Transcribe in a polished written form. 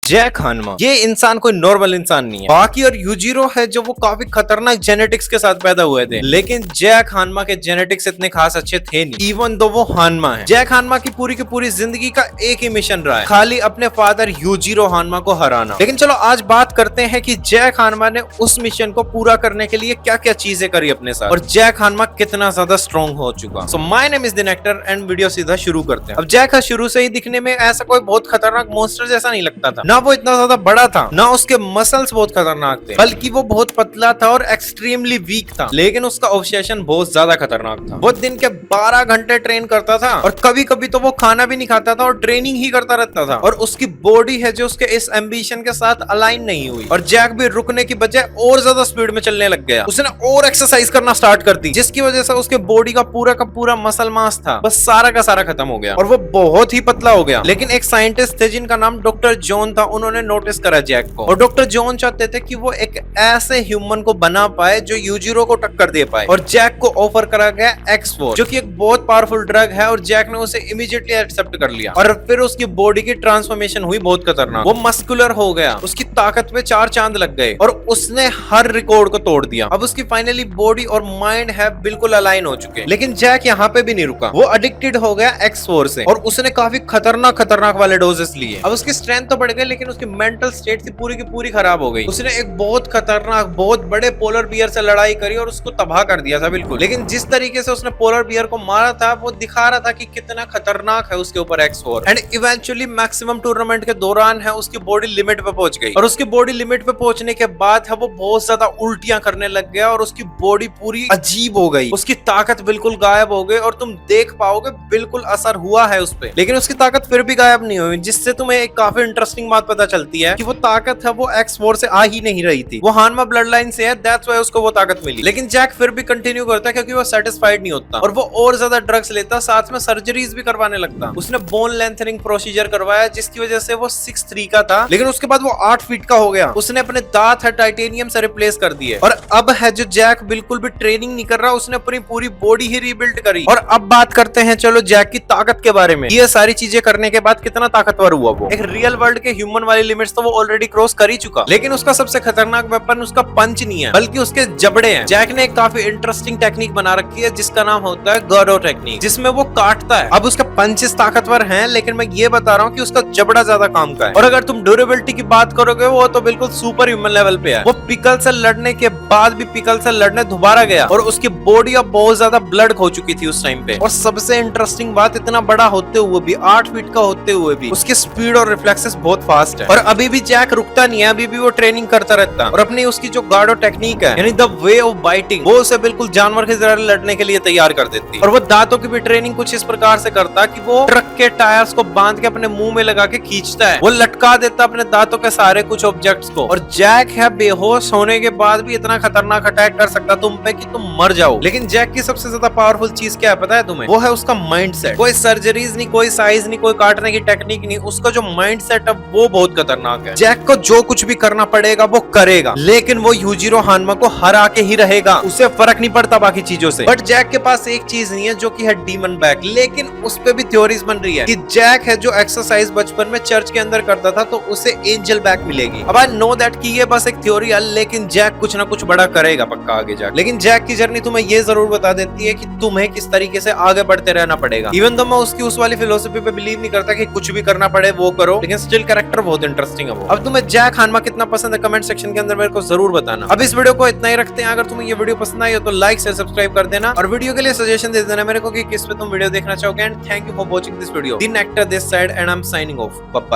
Jack हानमा ये इंसान कोई नॉर्मल इंसान नहीं है। बाकी और यूजिरो है जो वो काफी खतरनाक जेनेटिक्स के साथ पैदा हुए थे, लेकिन जैक हानमा के जेनेटिक्स इतने खास अच्छे थे नहीं, इवन दो वो हानमा है। जैक हानमा की पूरी जिंदगी का एक ही मिशन रहा है, खाली अपने फादर यूजिरो हानमा को हराना। लेकिन चलो आज बात करते हैं कि जैक हानमा ने उस मिशन को पूरा करने के लिए क्या क्या चीजें करी अपने साथ, और जैक हानमा कितना ज्यादा स्ट्रॉन्ग हो चुका। So my name is the nectar and video सीधा शुरू करते हैं। अब जैक शुरू से ही दिखने में ऐसा कोई बहुत खतरनाक मॉन्स्टर जैसा नहीं लगता था, ना वो इतना ज्यादा बड़ा था, ना उसके मसल्स बहुत खतरनाक थे, बल्कि वो बहुत पतला था और एक्सट्रीमली वीक था। लेकिन उसका ऑब्सेशन बहुत ज्यादा खतरनाक था। वो दिन के 12 घंटे ट्रेन करता था और कभी कभी तो वो खाना भी नहीं खाता था और ट्रेनिंग ही करता रहता था। और उसकी बॉडी है जो उसके इस एम्बिशन के साथ अलाइन नहीं हुई, और जैक भी रुकने की बजाय और ज्यादा स्पीड में चलने लग गया। उसने और एक्सरसाइज करना स्टार्ट कर दी, जिसकी वजह से उसके बॉडी का पूरा मसल मास था बस सारा का सारा खत्म हो गया और वो बहुत ही पतला हो गया। लेकिन एक साइंटिस्ट थे जिनका नाम डॉक्टर जॉन था, उन्होंने नोटिस करा जैक को, और डॉक्टर जॉन चाहते थे कि वो एक ऐसे ह्यूमन को बना पाए जो यूजिरो को टक्कर दे पाए। और जैक को ऑफर करा गया एक्स4, जो कि एक बहुत पावरफुल ड्रग है, और जैक ने उसे इमीडिएटली एक्सेप्ट कर लिया। और फिर उसकी बॉडी की ट्रांसफॉर्मेशन हुई बहुत खतरनाक। वो मस्कुलर हो गया, उसकी ताकत पे 4 चांद लग गए और उसने हर रिकॉर्ड को तोड़ दिया। अब उसकी फाइनली बॉडी और माइंड है बिल्कुल अलाइन हो चुके। लेकिन जैक यहाँ पे भी नहीं रुका, वो एडिक्टेड हो गया एक्स4 से, और उसने काफी खतरनाक वाले डोजेस लिए। अब उसकी स्ट्रेंथ तो बढ़ गई, लेकिन उसकी मेंटल स्टेट थी पूरी की पूरी खराब हो गई। उसने एक बहुत खतरनाक बहुत बड़े पोलर बियर से लड़ाई करी और उसको तबाह कर दिया था बिल्कुल। लेकिन जिस तरीके से उसने पोलर बियर को मारा था, वो दिखा रहा था कि कितना खतरनाक है उसके ऊपर एक्स4। एंड इवेंचुअली मैक्सिमम टूर्नामेंट के दौरान है उसकी बॉडी लिमिट पे पहुंच गई, और उसकी बॉडी लिमिट पे पहुंचने के बाद है वो बहुत ज्यादा उल्टियां करने लग गया, और उसकी बॉडी पूरी अजीब हो गई। उसकी ताकत बिल्कुल गायब हो गई, और तुम देख पाओगे बिल्कुल असर हुआ है उस पे। लेकिन उसकी ताकत फिर भी गायब नहीं हुई, जिससे तुम्हें एक काफी इंटरेस्टिंग बात पता चलती है कि वो ताकत है वो एक्स4 से आ ही नहीं रही थी, वो हानमा ब्लड लाइन से है, दैट्स व्हाई उसको वो ताकत मिली। लेकिन जैक फिर भी कंटिन्यू करता है क्योंकि वो सेटिस्फाइड नहीं होता, और वो और ज्यादा ड्रग्स लेता, साथ में सर्जरीज भी करवाने लगता। उसने बोन लेंथनिंग प्रोसीजर करवाया, जिसकी वजह से वो 6'3" का था, लेकिन उसके बाद वो 8 फीट का हो गया। उसने अपने दांत है टाइटेनियम से रिप्लेस कर दिए, और अब है जो जैक बिल्कुल भी ट्रेनिंग नहीं कर रहा, उसने अपनी पूरी बॉडी ही रीबिल्ड करी। और अब बात करते हैं चलो जैक की ताकत के बारे में। ये सारी चीजें करने के बाद कितना ताकतवर हुआ वो। एक रियल वर्ल्ड के ह्यूमन वाली लिमिट्स तो वो ऑलरेडी क्रॉस कर ही चुका, लेकिन उसका सबसे खतरनाक वेपन उसका पंच नहीं है, बल्कि उसके जबड़े हैं। जैक ने एक काफी इंटरेस्टिंग टेक्निक बना रखी है, जिसका नाम होता है गॉडो टेक्निक, जिसमें वो काटता है। अब उसके पंचेस ताकतवर हैं, लेकिन मैं ये बता रहा हूँ कि उसका जबड़ा ज्यादा काम का है। और अगर तुम ड्यूरेबिलिटी की बात करोगे, वो तो बिल्कुल सुपर ह्यूमन लेवल पे है। वो पिकल से लड़ने के बाद भी पिकल से लड़ने दोबारा गया, और उसकी बॉडी अब बहुत ज्यादा ब्लड खो चुकी थी उस टाइम पे। और सबसे इंटरेस्टिंग बात, इतना बड़ा होते हुए भी, 8 फीट का होते हुए भी, उसकी स्पीड और रिफ्लेक्सेस बहुत फास्ट है। और अभी भी जैक रुकता नहीं है, अभी भी वो ट्रेनिंग करता रहता है, और अपनी उसकी जो गार्डो टेक्निक है, यानी द वे ऑफ बाइटिंग, वो उसे बिल्कुल जानवर की तरह लड़ने के लिए तैयार कर देती है। और वो दांतों की भी ट्रेनिंग कुछ इस प्रकार से करता कि वो ट्रक के टायर्स को बांध के अपने मुंह में लगा के खींचता है, वो लटका देता अपने दांतों के सारे कुछ ऑब्जेक्ट्स को। और जैक है बेहोश होने के बाद भी इतना खतरनाक अटैक कर सकता तुम पे कि तुम मर जाओ। लेकिन जैक की सबसे ज्यादा पावरफुल चीज क्या है पता है तुम्हें? वो है उसका माइंडसेट। कोई सर्जरीज नहीं, कोई साइज नहीं, कोई काटने की टेक्निक नहीं, उसका जो माइंडसेट है वो बहुत खतरनाक है। जैक को जो कुछ भी करना पड़ेगा वो करेगा, लेकिन वो यूजिरो हानमा को हरा के ही रहेगा, उसे फर्क नहीं पड़ता बाकी चीजों से। बट जैक के पास एक चीज नहीं है, जो कि है डीमन बैक। लेकिन उस पे भी थ्योरीज बन रही है कि जैक है जो एक्सरसाइज बचपन में चर्च के अंदर करता था, तो उसे एंजल बैक मिलेगी। अब आई नो दैट कि ये बस एक थ्योरी है, लेकिन जैक कुछ ना कुछ बड़ा करेगा पक्का आगे जाके। लेकिन जैक की जर्नी तुम्हें ये जरूर बता देती है कि तुम्हें किस तरीके से आगे बढ़ते रहना पड़ेगा। इवन तो मैं उसकी उस वाली फिलोसफी पे बिलीव नहीं करता कि कुछ भी करना पड़े वो करो, लेकिन स्टिल कैरेक्टर बहुत इंटरेस्टिंग है वो। अब तुम्हें जैक हानमा कितना पसंद है कमेंट सेक्शन के अंदर मेरे को जरूर बताना। अब इस वीडियो को इतना ही रखते हैं। अगर तुम्हें ये वीडियो पसंद आई हो तो लाइक से सब्सक्राइब कर देना, और वीडियो के लिए सजेशन दे देना मेरे को कि किस पे तुम वीडियो देखना चाहोगे। And thank you for watching this video. The nectar this side and I am signing off. Bye.